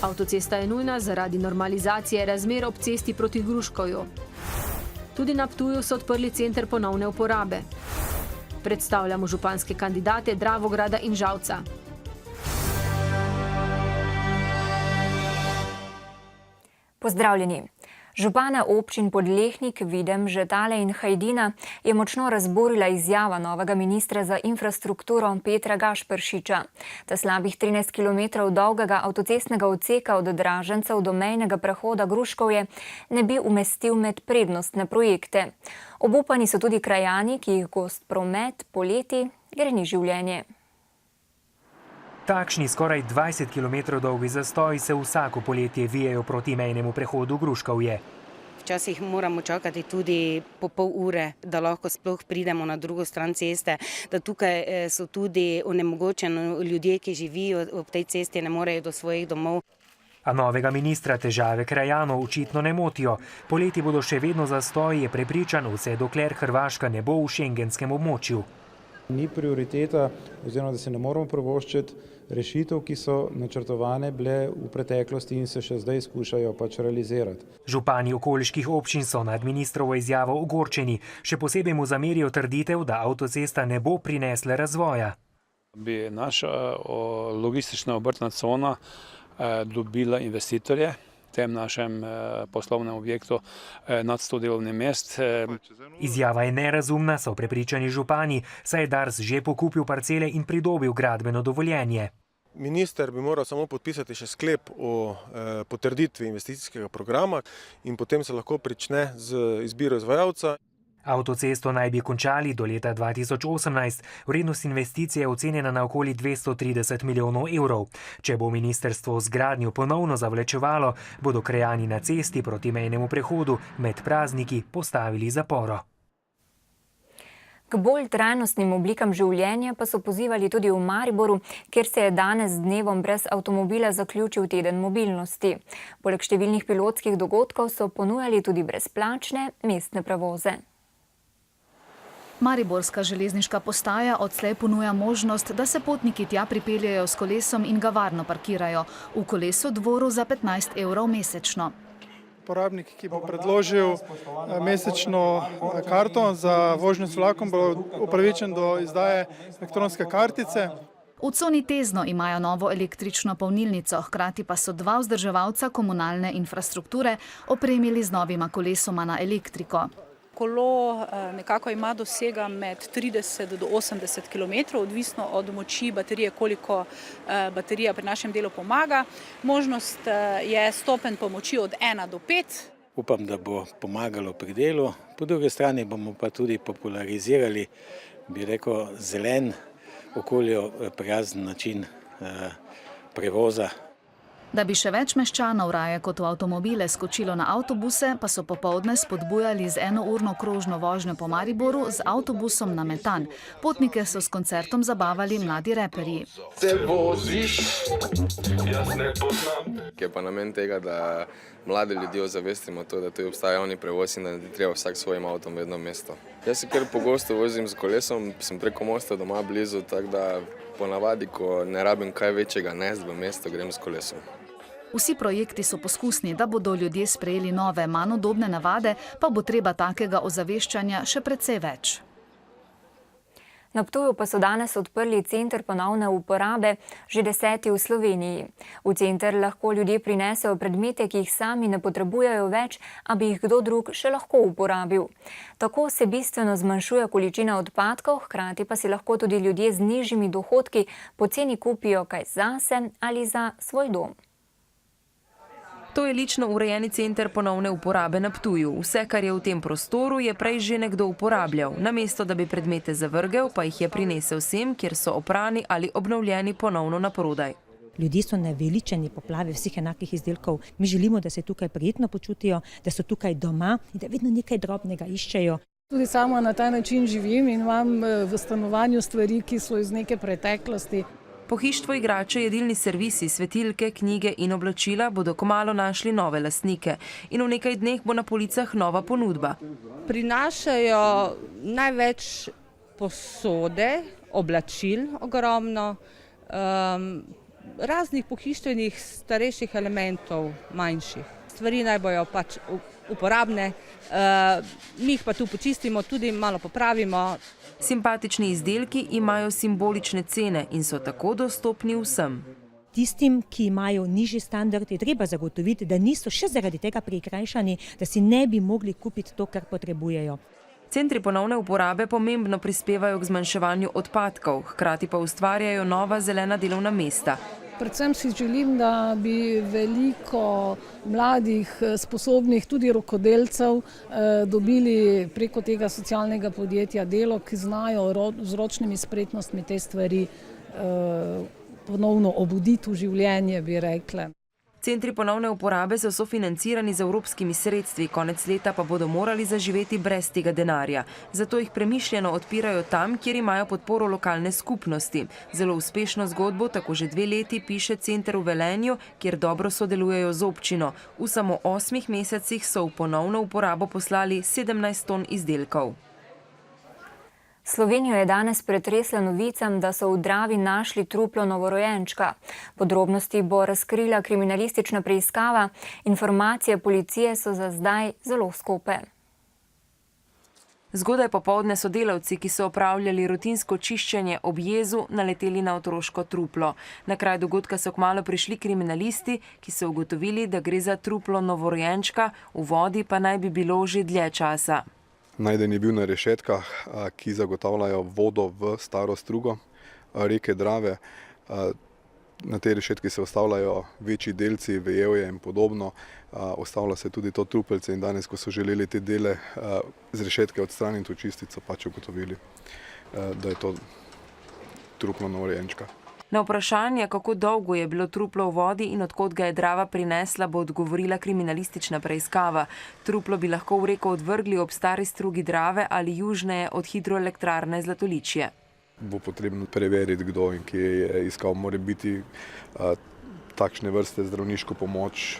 Avtocesta je nujna zaradi normalizacije razmer ob cesti proti Gruškovju. Tudi na Ptuju so odprli center ponovne uporabe. Predstavljamo županske kandidate Dravograda in Žalca. Pozdravljeni. Župana občin Podlehnik, Videm, Žetale in Hajdina je močno razburila izjava novega ministra za infrastrukturo Petra Gašperšiča. Ta slabih 13 km dolgega avtocestnega odseka od Dražencev do mejnega prehoda Gruškovje ne bi umestil med prednostne projekte. Obupani so tudi krajani, ki jih gost promet poleti greni življenje. Takšni skoraj 20 km dolgi zastoji se vsako poletje vijejo proti mejnemu prehodu Gruškovje. Včasih moramo čakati tudi po pol ure, da lahko sploh pridemo na drugo stran ceste, da tukaj so tudi onemogočeni ljudje, ki živijo ob tej cesti, ne morejo do svojih domov. A novega ministra težave krajanov očitno ne motijo. Poleti bodo še vedno zastoji, je prepričan, vse dokler Hrvaška ne bo v šengenskem območju. Ni prioriteta, oziroma da se ne moramo privoščiti rešitev, ki so načrtovane bile v preteklosti in se še zdaj skušajo pač realizirati. Župani okoliških občin so nad ministrovo izjavo ogorčeni. Še posebej mu zamerijo trditev, da avtocesta ne bo prinesla razvoja. Bi naša logistična obrtna cona dobila investitorje v tem našem poslovnem objektu nad 100 delovnih mest. Izjava je nerazumna, so prepričani župani, saj je Dars že pokupil parcele in pridobil gradbeno dovoljenje. Minister bi moral samo podpisati še sklep o potrditvi investicijskega programa in potem se lahko prične z izbiro izvajalca. Avtocesto naj bi končali do leta 2018. Vrednost investicije je ocenjena na okoli 230 milijonov evrov. Če bo ministrstvo z gradnjo ponovno zavlečevalo, bodo krajani na cesti proti mejnemu prehodu med prazniki postavili zaporo. K bolj trajnostnim oblikam življenja pa so pozivali tudi v Mariboru, kjer se je danes z dnevom brez avtomobila zaključil teden mobilnosti. Poleg številnih pilotskih dogodkov so ponujali tudi brezplačne mestne prevoze. Mariborska železniška postaja odslej ponuja možnost, da se potniki tja pripeljejo s kolesom in ga varno parkirajo. V kolesu dvoru za 15 evrov mesečno. Porabnik, ki bo predložil mesečno karto za vožnjo s vlakom, bo upravičen do izdaje elektronske kartice. V coni Tezno imajo novo električno polnilnico, hkrati pa so dva vzdrževalca komunalne infrastrukture opremili z novima kolesoma na elektriko. Kolo nekako ima dosega med 30 do 80 km, odvisno od moči baterije, koliko baterija pri našem delu pomaga. Možnost je stopenj pomoči od 1 do 5. Upam, da bo pomagalo pri delu. Po drugi strani bomo pa tudi popularizirali, bi rekel, zelen, okolju prijazen način prevoza. Da bi še več meščanov raje kot v avtomobile skočilo na avtobuse, pa so popoldne spodbujali z enourno krožno vožnjo po Mariboru z avtobusom na metan. Potnike so s koncertom zabavali mladi reperji. Se voziš, jaz ne poznam. Je pa namen tega, da mlade ljudi ozavestimo to, da tu obstaja javni prevoz in da ne treba vsak svojim avtom v jedno mesto. Jaz se kar pogosto vozim z kolesom, sem preko mosta doma blizu, tako da ponavadi, ko ne rabim kaj večjega nesti v mesto, grem s kolesom. Vsi projekti so poskusni, da bodo ljudje sprejeli nove, manj udobne navade, pa bo treba takega ozaveščanja še precej več. Na Ptuju pa so danes odprli center ponovne uporabe, že 10. v Sloveniji. V center lahko ljudje prinesejo predmete, ki jih sami ne potrebujejo več, a bi jih kdo drug še lahko uporabil. Tako se bistveno zmanjšuje količina odpadkov, hkrati pa si lahko tudi ljudje z nižjimi dohodki poceni kupijo kaj zase ali za svoj dom. To je lično urejeni center ponovne uporabe na Ptuju. Vse, kar je v tem prostoru, je prej že nekdo uporabljal. Namesto, da bi predmete zavrgel, pa jih je prinesel sem, kjer so oprani ali obnovljeni ponovno na prodaj. Ljudje so naveličeni poplave vseh enakih izdelkov. Mi želimo, da se tukaj prijetno počutijo, da so tukaj doma in da vedno nekaj drobnega iščejo. Tudi sama na ta način živim in imam v stanovanju stvari, ki so iz neke preteklosti. Pohištvo, igrače, jedilni servisi, svetilke, knjige in oblačila bodo kmalu našli nove lastnike in v nekaj dneh bo na policah nova ponudba. Prinašajo največ posode, oblačil ogromno, raznih pohištvenih starejših elementov, manjših. Stvari naj bojo pač uporabne, mi jih pa tu počistimo, tudi malo popravimo. Simpatični izdelki imajo simbolične cene in so tako dostopni vsem. Tistim, ki imajo nižji standard, je treba zagotoviti, da niso še zaradi tega prikrajšani, da si ne bi mogli kupiti to, kar potrebujejo. Centri ponovne uporabe pomembno prispevajo k zmanjševanju odpadkov, hkrati pa ustvarjajo nova zelena delovna mesta. Predvsem si želim, da bi veliko mladih, sposobnih tudi rokodelcev dobili preko tega socialnega podjetja Delo, ki znajo z ročnimi spretnostmi te stvari ponovno obuditi v življenje, bi rekla. Centri ponovne uporabe so sofinancirani z evropskimi sredstvi, konec leta pa bodo morali zaživeti brez tega denarja. Zato jih premišljeno odpirajo tam, kjer imajo podporo lokalne skupnosti. Zelo uspešno zgodbo tako že 2 leti piše center v Velenju, kjer dobro sodelujejo z občino. V samo 8 mesecih so v ponovno uporabo poslali 17 ton izdelkov. Slovenijo je danes pretresla novicam, da so v Dravi našli truplo novorojenčka. Podrobnosti bo razkrila kriminalistična preiskava. Informacije policije so za zdaj zelo skope. Zgodaj popoldne so delavci, ki so opravljali rutinsko čiščenje ob jezu, naleteli na otroško truplo. Na kraj dogodka so kmalu prišli kriminalisti, ki so ugotovili, da gre za truplo novorojenčka, v vodi pa naj bi bilo že dlje časa. Najden je bil na rešetkah, ki zagotavljajo vodo v staro strugo reke Drave. Na tej rešetki se ostavljajo večji delci, vejevje in podobno. Ostavlja se tudi to trupelce in danes, ko so želeli te dele z rešetke odstraniti v čistico, pač ugotovili, da je to truplo novorojenčka. Na vprašanje, kako dolgo je bilo truplo v vodi in odkot ga je Drava prinesla, bo odgovorila kriminalistična preiskava. Truplo bi lahko v reko odvrgli ob stari strugi Drave ali južneje od hidroelektrarne Zlatoličje. Bo potrebno preveriti, kdo in kje je iskal morebiti takšne vrste zdravniško pomoč,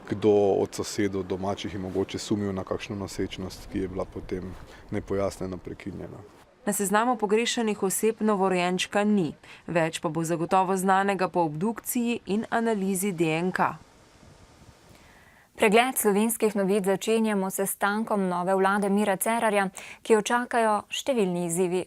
kdo od sosedov domačih je mogoče sumil na kakšno nosečnost, ki je bila potem nepojasnjena, prekinjena. Na seznamu pogrešanih oseb novorojenčka ni, več pa bo zagotovo znanega po obdukciji in analizi DNK. Pregled slovenskih novic začenjamo s sestankom nove vlade Mira Cerarja, ki jo čakajo številni izzivi.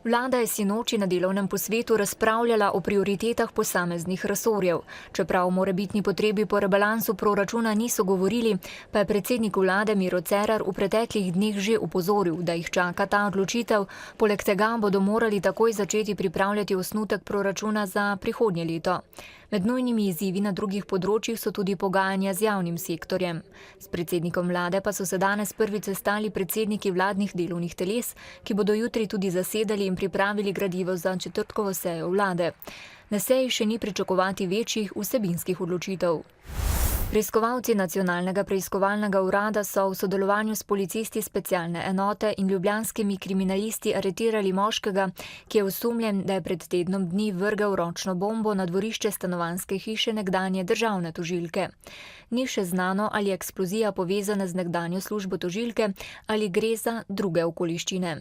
Vlada je sinoči na delovnem posvetu razpravljala o prioritetah posameznih resorjev. Čeprav o morebitni potrebi po rebalansu proračuna niso govorili, pa je predsednik vlade Miro Cerar v preteklih dneh že opozoril, da jih čaka ta odločitev. Poleg tega bodo morali takoj začeti pripravljati osnutek proračuna za prihodnje leto. Med nujnimi izzivi na drugih področjih so tudi pogajanja z javnim sektorjem. S predsednikom vlade pa so se danes prvič sestali predsedniki vladnih delovnih teles, ki bodo jutri tudi zasedali in pripravili gradivo za četrtkovo sejo vlade. Na seji še ni pričakovati večjih vsebinskih odločitev. Preiskovalci Nacionalnega preiskovalnega urada so v sodelovanju s policisti specialne enote in ljubljanskimi kriminalisti aretirali moškega, ki je osumljen, da je pred tednom dni vrgel ročno bombo na dvorišče stanovanjske hiše nekdanje državne tožilke. Ni še znano, ali je eksplozija povezana z nekdanjo službo tožilke ali gre za druge okoliščine.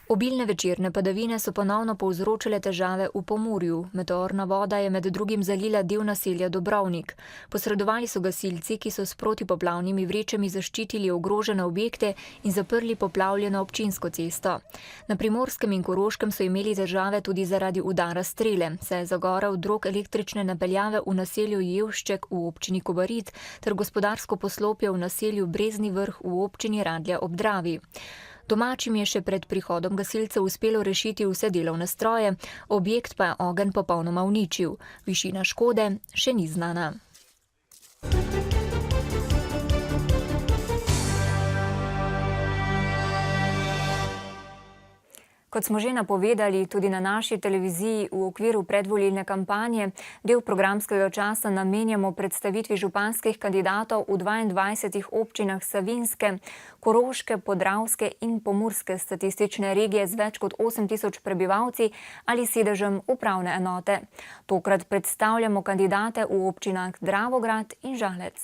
Obilne večerne padavine so ponovno povzročile težave v Pomurju. Meteorna voda je med drugim zalila del naselja Dobrovnik. Posredovali so gasilci, ki so s protipoplavnimi vrečami zaščitili ogrožene objekte in zaprli poplavljeno občinsko cesto. Na Primorskem in Koroškem so imeli težave tudi zaradi udara strele, saj je zagoral drog električne napeljave v naselju Jevšček v občini Kobarid ter gospodarsko poslopje v naselju Brezni Vrh v občini Radlja ob Dravi. Domačim je še pred prihodom gasilcev uspelo rešiti vse delovne stroje, objekt pa je ogenj popolnoma uničil. Višina škode še ni znana. Kot smo že napovedali, tudi na naši televiziji v okviru predvolilne kampanje del programskega časa namenjamo predstavitvi županskih kandidatov v 22 občinah Savinjske, Koroške, Podravske in Pomurske statistične regije z več kot 8000 prebivalci ali sedežem upravne enote. Tokrat predstavljamo kandidate v občinah Dravograd in Žalec.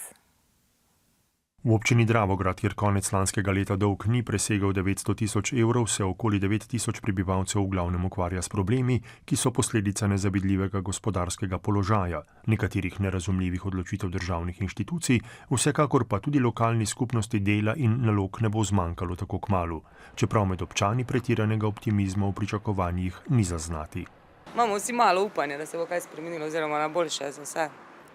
V občini Dravograd, kjer konec lanskega leta dolg ni presegel 900 tisoč evrov, se okoli 9 tisoč prebivalcev v glavnem ukvarja s problemi, ki so posledica nezavidljivega gospodarskega položaja, nekaterih nerazumljivih odločitev državnih inštitucij, vsekakor pa tudi lokalni skupnosti dela in nalog ne bo zmanjkalo tako kmalu, čeprav med občani pretiranega optimizma v pričakovanjih ni zaznati. Imamo vsi malo upanja, da se bo kaj spremenilo oziroma na boljše za vse.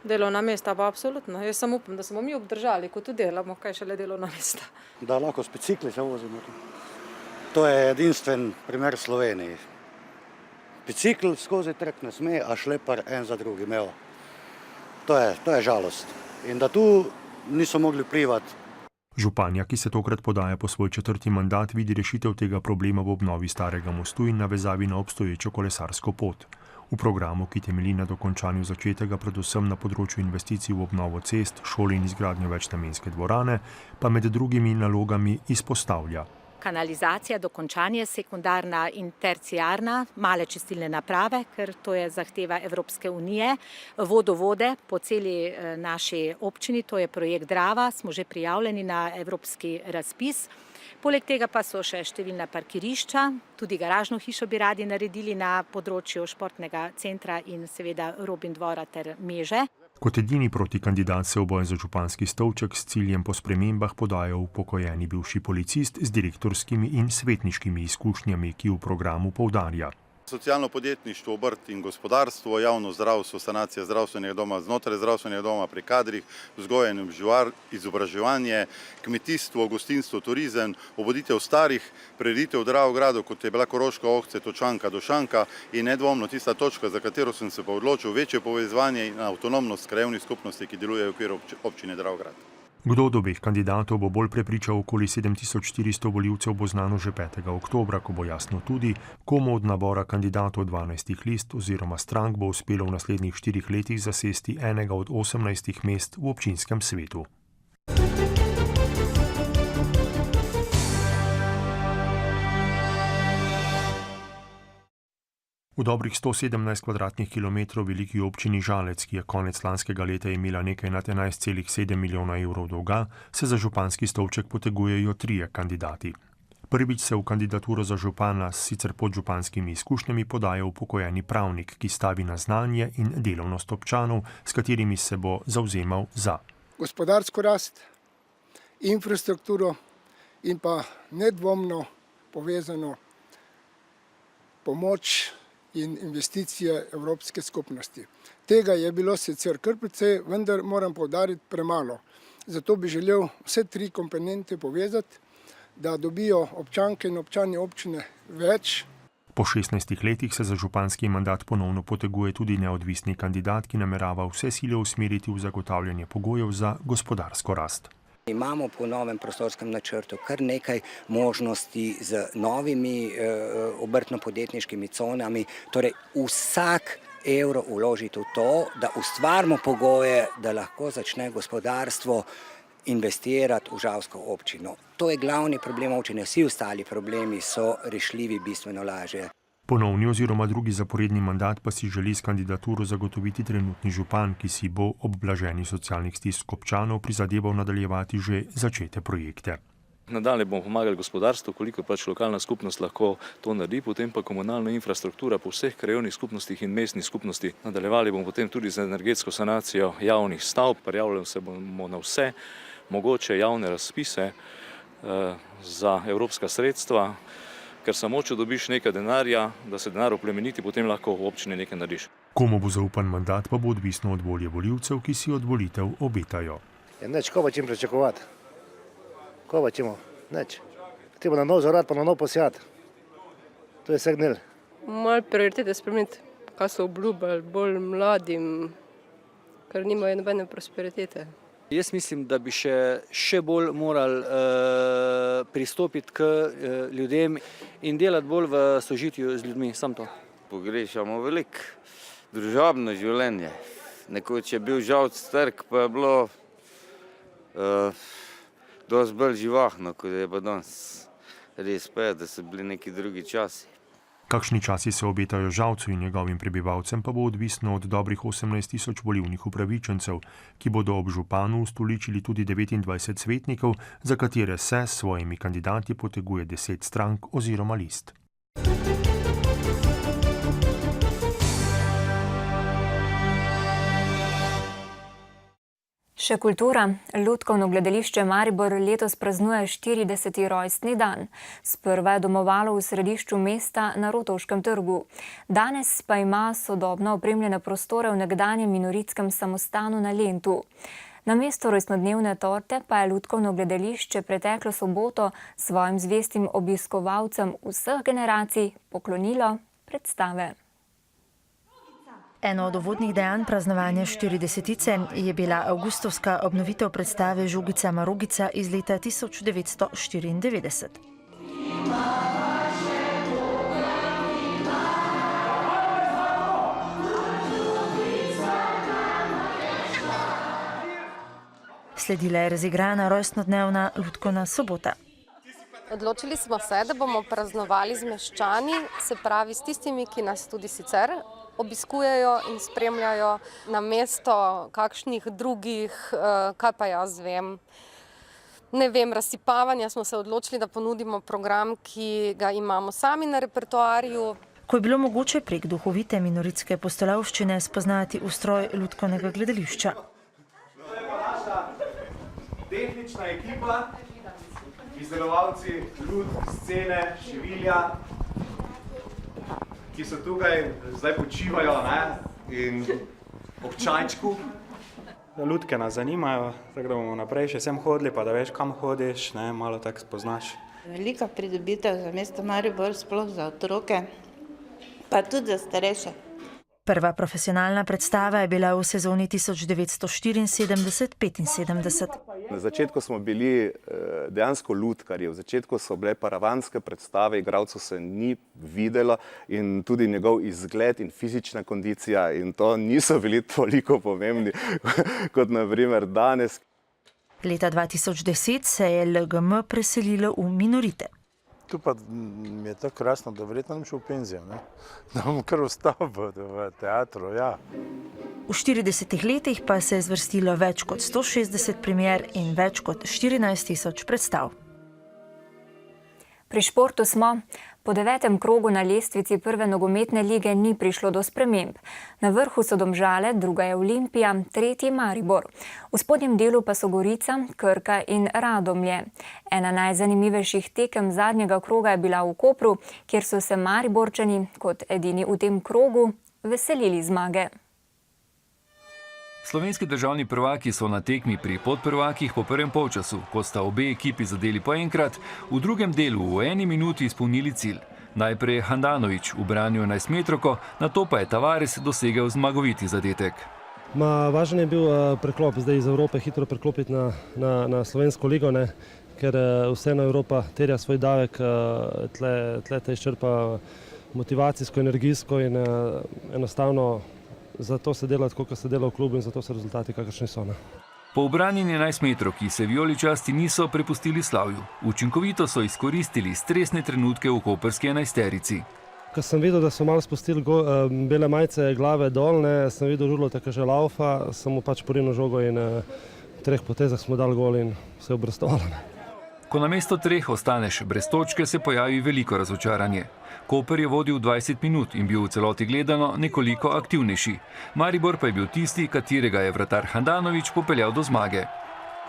Delovna mesta pa absolutno. Jaz sem upam, da smo mi obdržali, ko tudi delamo, kaj šele delovna mesta. Da lahko s bicikli se vozimo. To je edinstven primer Sloveniji. Bicikl skozi trg ne sme, a šlepar en za drugim. Evo. To je žalost. In da tu niso mogli vplivati. Županja, ki se tokrat podaja po svoj 4. mandat, vidi rešitev tega problema v obnovi starega mostu in navezavi na obstoječo kolesarsko pot. V programu, ki temelji na dokončanju začetega predvsem na področju investicij v obnovo cest, šol in izgradnjo večnamenske dvorane, pa med drugimi nalogami izpostavlja kanalizacija, dokončanje, sekundarna in terciarna, male čistilne naprave, ker to je zahteva Evropske unije, vodovode po celi naši občini, to je projekt Drava, smo že prijavljeni na evropski razpis. Poleg tega pa so še številna parkirišča, tudi garažno hišo bi radi naredili na področju športnega centra in seveda Robin dvora ter Meže. Kot edini protikandidat se v boj za županski stolček s ciljem po spremembah podaja upokojeni bivši policist z direktorskimi in svetniškimi izkušnjami, ki v programu poudarja. Socialno podjetništvo, obrt in gospodarstvo, javno zdravstvo, sanacija zdravstvenega doma znotraj zdravstvenega doma pri kadrih, vzgoja in izobraževanje, kmetijstvo, gostinstvo, turizem, obuditev starih, prireditev v Dravogradu, kot je bila Koroška, Ohce, Točanka, Došanka in nedvomno tista točka, za katero sem se pa odločil, večje povezovanje in avtonomnost krajevnih skupnosti, ki delujejo v okviru občine Dravograd. Kdo od obeh kandidatov bo bolj prepričal okoli 7400 volivcev, bo znano že 5. oktobra, ko bo jasno tudi, komu od nabora kandidatov 12 list oziroma strank bo uspelo v naslednjih 4 letih zasesti enega od 18 mest v občinskem svetu. V dobrih 117 kvadratnih kilometrov veliki občini Žalec, ki je konec lanskega leta imela nekaj nad 11,7 milijona evrov dolga, se za županski stolček potegujejo 3 kandidati. Prvič se v kandidaturo za župana s sicer podžupanskimi izkušnjami podaja upokojeni pravnik, ki stavi na znanje in delovnost občanov, s katerimi se bo zavzemal za gospodarsko rast, infrastrukturo in pa nedvomno povezano pomoč in investicije Evropske skupnosti. Tega je bilo sicer kar precej, vendar moram poudariti premalo. Zato bi želel vse 3 komponente povezati, da dobijo občanke in občani občine več. Po 16 letih se za županski mandat ponovno poteguje tudi neodvisni kandidat, ki namerava vse sile usmeriti v zagotavljanje pogojev za gospodarsko rast. Imamo po novem prostorskem načrtu kar nekaj možnosti z novimi obrtno-podjetniškimi conami, torej vsak evro vložiti v to, da ustvarimo pogoje, da lahko začne gospodarstvo investirati v žalsko občino. To je glavni problem občine, vsi ostali problemi so rešljivi bistveno lažje. Ponovni oziroma drugi zaporedni mandat pa si želi s kandidaturo zagotoviti trenutni župan, ki si bo ob blaženju socialnih stisk občanov prizadeval nadaljevati že začete projekte. Nadalje bomo pomagali gospodarstvu, koliko pač lokalna skupnost lahko to naredi, potem pa komunalna infrastruktura po vseh krajevnih skupnostih in mestnih skupnosti. Nadaljevali bomo potem tudi z energetsko sanacijo javnih stavb, prijavljali se bomo na vse mogoče javne razpise za evropska sredstva, ker samo če dobiš nekaj denarja, da se denar oplemeniti, potem lahko v občini nekaj narediš. Komu bo zaupan mandat, pa bo odvisno od volje volivcev, ki si od volitev obetajo. Neč, ko pa čim pričakovati? Ko pa čimo? Neč. Treba na nov zarad, pa na nov posjat. To je vse gnil. Malo prioritete spremeniti, kaj so obljubili bolj mladim, ker nimajo nobene prosperitete. Jaz mislim, da bi še bolj morali pristopiti k ljudem in delati bolj v sožitju z ljudmi, samo to. Pogrešamo veliko družabno življenje. Nekoč je bil Žalc trg, pa je bilo dosti bolj živahno, kot je pa danes. Res pa je, da so bili neki drugi časi. Kakšni časi se obetajo Žalcu in njegovim prebivalcem, pa bo odvisno od dobrih 18.000 volilnih upravičencev, ki bodo ob županu ustoličili tudi 29 svetnikov, za katere se s svojimi kandidati poteguje 10 strank oziroma list. Še kultura. Lutkovno gledališče Maribor letos praznuje 40. rojstni dan. Sprva je domovalo v središču mesta na Rotovškem trgu. Danes pa ima sodobno opremljene prostore v nekdanjem minoritskem samostanu na Lentu. Namesto rojstnodnevne torte pa je Lutkovno gledališče preteklo soboto svojim zvestim obiskovalcem vseh generacij poklonilo predstave. Eno od uvodnih dejanj praznovanja 40-tice je bila avgustovska obnovitev predstave Žogica Marogica iz leta 1994. Sledila je razigrana rojstnodnevna Lutkovna sobota. Odločili smo se, da bomo praznovali z meščani, se pravi s tistimi, ki nas tudi sicer obiskujejo in spremljajo na mesto kakšnih drugih, kaj pa jaz vem. Ne vem, razsipavanja smo se odločili, da ponudimo program, ki ga imamo sami na repertoarju. Ko je bilo mogoče prek duhovite minoritske postolavščine spoznati ustroj Lutkovnega gledališča. To je pa naša tehnična ekipa, izdelovalci lut, scene, šivilja, ki so tukaj, zdaj počivajo, in ob čajčku. Lutke nas zanimajo, tako da bomo naprej še sem hodili, pa da veš, kam hodiš, malo tako spoznaš. Velika pridobitev za mesto Maribor, sploh za otroke, pa tudi za starejše. Prva profesionalna predstava je bila v sezoni 1974-75. Na začetku smo bili dejansko lutkarji, v začetku so bile paravanske predstave, igralcev se ni videlo in tudi njegov izgled in fizična kondicija in to niso bili toliko pomembni kot na primer danes. Leta 2010 se je LGM preselilo v minorite. Tu pa mi je tako krasno, da verjetno ne bom šel v penzijo, da bom kar ostal v teatru, ja. V 40 letih pa se je zvrstilo več kot 160 premier in več kot 14.000 predstav. Pri športu smo. Po 9. krogu na lestvici prve nogometne lige ni prišlo do sprememb. Na vrhu so Domžale, druga je Olimpija, tretji Maribor. V spodnjem delu pa so Gorica, Krka in Radomlje. Ena najzanimivejših tekem zadnjega kroga je bila v Kopru, kjer so se Mariborčani kot edini v tem krogu veselili zmage. Slovenski državni prvaki so na tekmi pri podprvakih po prvem polčasu, ko sta obe ekipi zadeli po enkrat, v drugem delu v 1 minuti izpolnili cilj. Najprej Handanović v branju 11-metrovko, nato pa je Tavares dosegel zmagoviti zadetek. Važen je bil preklop zdaj iz Evrope, hitro preklopiti na slovensko ligo, ker vseeno Evropa terja svoj davek, tle te izčrpa motivacijsko, energijsko in enostavno zato se dela tako, kot se dela v klubu in zato so rezultati, kakršni so. Po ubranjeni 11-metrovki se vijoličasti niso prepustili slavju. Učinkovito so izkoristili stresne trenutke v koprski enajsterici. Ko sem videl, da so malo spustili bele majice glave dol, sem videl Žurlota, ki že laufa, sem mu pač porinil žogo in v 3 potezah smo dali gol in se je obrestovalo. Ko namesto 3 ostaneš brez točke, se pojavi veliko razočaranje. Koper je vodil 20 minut in bil v celoti gledano nekoliko aktivnejši. Maribor pa je bil tisti, katerega je vratar Handanović popeljal do zmage.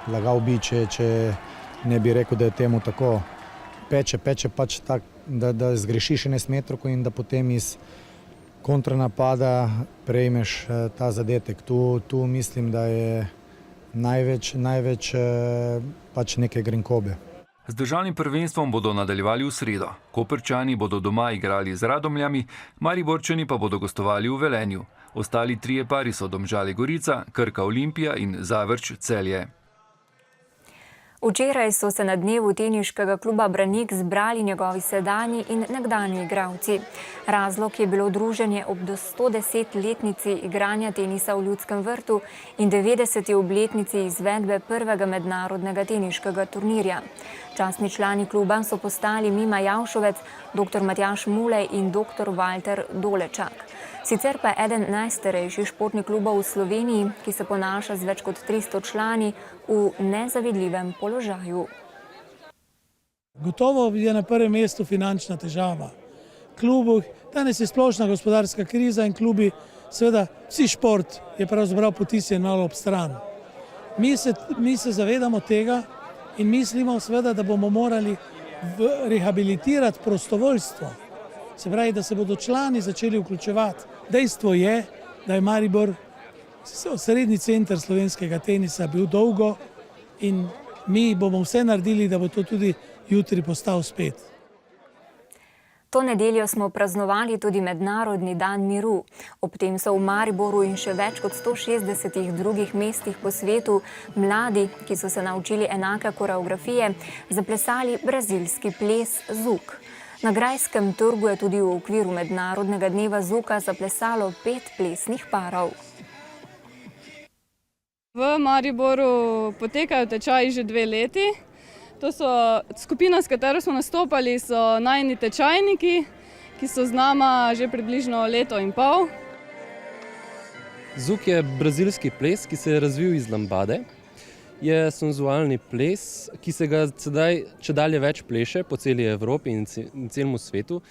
Lagal bi, če ne bi rekel, da je temu tako. Peče pač tak, da zgrešiš 11-metrovko in da potem iz kontranapada prejmeš ta zadetek. Tu mislim, da je največ pač neke grenkobe. Z državnim prvenstvom bodo nadaljevali v sredo. Koprčani bodo doma igrali z Radomljami, Mariborčani pa bodo gostovali v Velenju. Ostali 3 pari so Domžale Gorica, Krka Olimpija in Zavrč Celje. Včeraj so se na dnevu teniškega kluba Branik zbrali njegovi sedanji in nekdanji igralci. Razlog je bilo druženje ob 110-letnici igranja tenisa v Ljudskem vrtu in 90. obletnici izvedbe prvega mednarodnega teniškega turnirja. Častni člani kluba so postali Mima Javšovec, dr. Matjaž Mulej in dr. Valter Dolečak. Sicer pa je eden najstarejših športnih klubov v Sloveniji, ki se ponaša z več kot 300 člani, v nezavidljivem položaju. Gotovo je na prvem mestu finančna težava. Klubu, danes je splošna gospodarska kriza in klubi, seveda, vsi šport je pravzaprav potisnjen malo ob stran. Mi se zavedamo tega in mislimo seveda, da bomo morali rehabilitirati prostovoljstvo. Se pravi, da se bodo člani začeli vključevati. Dejstvo je, da je Maribor srednji center slovenskega tenisa bil dolgo in mi bomo vse naredili, da bo to tudi jutri postal spet. To nedeljo smo praznovali tudi Mednarodni dan miru. Ob tem so v Mariboru in še več kot 160 drugih mestih po svetu mladi, ki so se naučili enake koreografije, zaplesali brazilski ples Zuk. Na Grajskem trgu je tudi v okviru Mednarodnega dneva Zuka zaplesalo 5 plesnih parov. V Mariboru potekajo tečaji že 2 leti. To so skupina, s katero smo nastopali, so najini tečajniki, ki so z nama že približno 1,5 leta. Zuk je brazilski ples, ki se je razvil iz lambade. Je senzualni ples, ki se ga sedaj čedalje več pleše po celi Evropi in celemu svetu.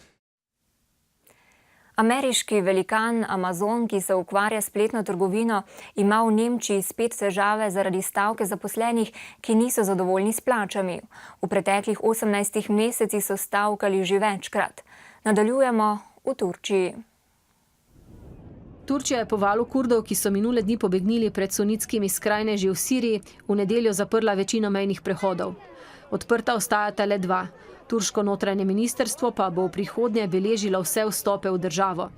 Ameriški velikan Amazon, ki se ukvarja s spletno trgovino, ima v Nemčiji spet težave zaradi stavke zaposlenih, ki niso zadovoljni s plačami. V preteklih 18 mesecih so stavkali že večkrat. Nadaljujemo v Turčiji. Turčija je po valu Kurdov, ki so minule dni pobegnili pred sunitskimi skrajneži v Siriji, v nedeljo zaprla večino mejnih prehodov. Odprta ostajata le 2. Turško notranje ministrstvo pa bo v prihodnje beležilo vse vstope v državo.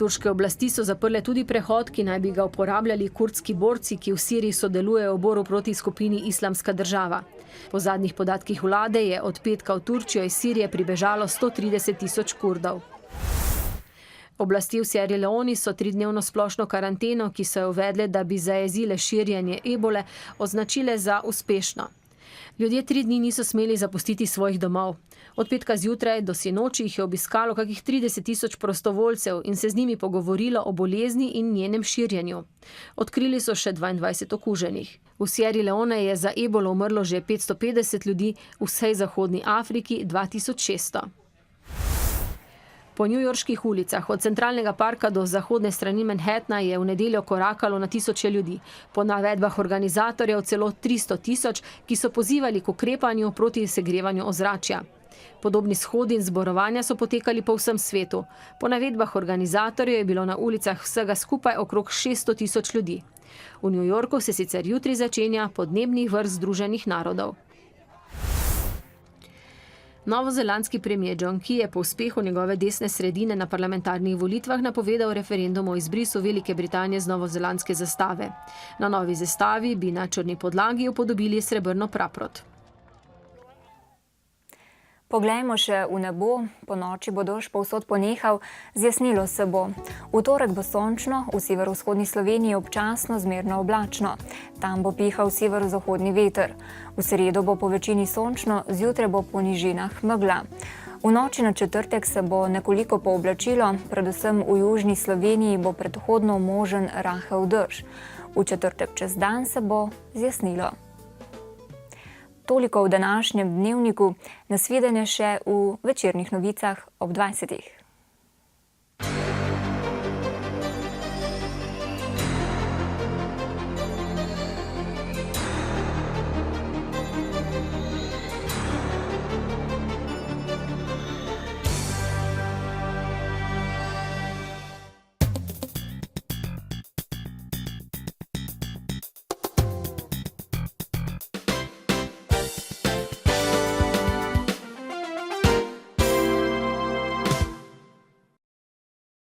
Turške oblasti so zaprle tudi prehod, ki naj bi ga uporabljali kurdski borci, ki v Siriji sodelujejo v boru proti skupini Islamska država. Po zadnjih podatkih vlade je od petka v Turčijo iz Sirije pribežalo 130.000 Kurdov. Oblasti v Sierra Leoni so 3-dnevno splošno karanteno, ki so jo uvedle, da bi zajezile širjenje ebole, označile za uspešno. Ljudje 3 dni niso smeli zapustiti svojih domov. Od petka zjutraj do sinoči jih je obiskalo kakih 30.000 prostovoljcev in se z njimi pogovorilo o bolezni in njenem širjenju. Odkrili so še 22 okuženih. V Sierra Leone je za ebolo umrlo že 550 ljudi, v vsej zahodni Afriki 2600. Po newyorških ulicah od centralnega parka do zahodne strani Manhattna je v nedeljo korakalo na tisoče ljudi. Po navedbah organizatorjev celo 300.000, ki so pozivali k ukrepanju proti segrevanju ozračja. Podobni shodi in zborovanja so potekali po vsem svetu. Po navedbah organizatorjev je bilo na ulicah vsega skupaj okrog 600.000 ljudi. V New Yorku se sicer jutri začenja podnebni vrh Združenih narodov. Novozelandski premier John Key je po uspehu njegove desne sredine na parlamentarnih volitvah napovedal referendum o izbrisu Velike Britanije z novozelandske zastave. Na novi zastavi bi na črni podlagi upodobili srebrno praprot. Poglejmo še v nebo, po noči bo dež povsod ponehal, zjasnilo se bo. V torek bo sončno, v severovzhodni Sloveniji občasno zmerno oblačno. Tam bo pihal severozahodni veter. V sredo bo po večini sončno, zjutraj bo po nižinah megla. V noči na četrtek se bo nekoliko pooblačilo, predvsem v južni Sloveniji bo predhodno možen rahel dež. V četrtek čez dan se bo zjasnilo. Toliko v današnjem dnevniku, nasvidenje še v večernih novicah ob 20.